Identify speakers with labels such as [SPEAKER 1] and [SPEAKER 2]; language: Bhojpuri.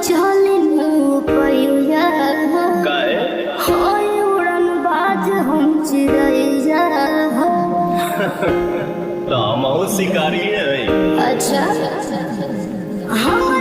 [SPEAKER 1] चले पैया
[SPEAKER 2] काहे
[SPEAKER 1] होय उड़न बाज हम चिड़ैया
[SPEAKER 2] तो हम शिकारी है।
[SPEAKER 1] अच्छा हम